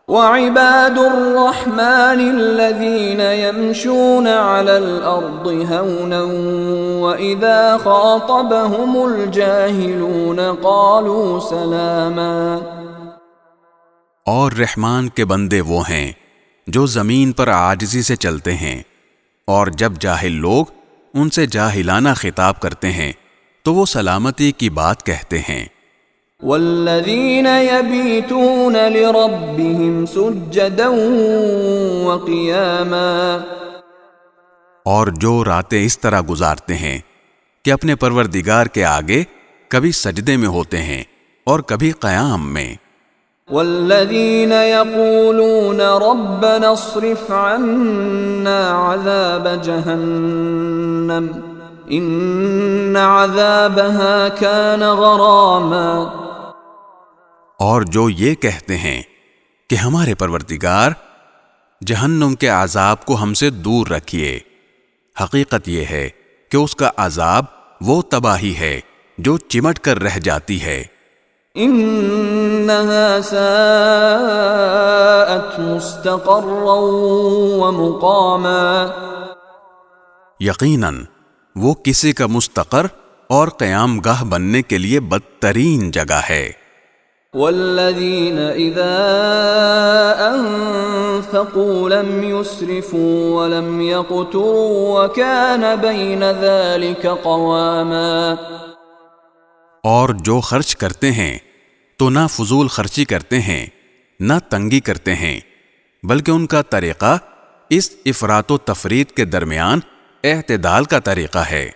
وعباد الرحمن الذين يمشون على الأرض هونا وإذا خاطبهم الجاهلون قالوا سلاما۔ اور رحمان کے بندے وہ ہیں جو زمین پر عاجزی سے چلتے ہیں، اور جب جاہل لوگ ان سے جاہلانہ خطاب کرتے ہیں تو وہ سلامتی کی بات کہتے ہیں۔ والذین یبیتون لربهم سجدا وقیاما، اور جو راتیں اس طرح گزارتے ہیں کہ اپنے پروردگار کے آگے کبھی سجدے میں ہوتے ہیں اور کبھی قیام میں۔ والذین یقولون ربنا اصرف عنا عذاب جہنم ان عذابها كان غراما، اور جو یہ کہتے ہیں کہ ہمارے پروردگار جہنم کے عذاب کو ہم سے دور رکھیے، حقیقت یہ ہے کہ اس کا عذاب وہ تباہی ہے جو چمٹ کر رہ جاتی ہے۔ انها ساءت مستقرا ومقاما، یقیناً وہ کسی کا مستقر اور قیام گاہ بننے کے لیے بدترین جگہ ہے۔ والذین اذا انفقوا لم يسرفوا ولم يقتروا وكان بين ذلك قواما، اور جو خرچ کرتے ہیں تو نہ فضول خرچی کرتے ہیں نہ تنگی کرتے ہیں، بلکہ ان کا طریقہ اس افراط و تفریط کے درمیان اعتدال کا طریقہ ہے۔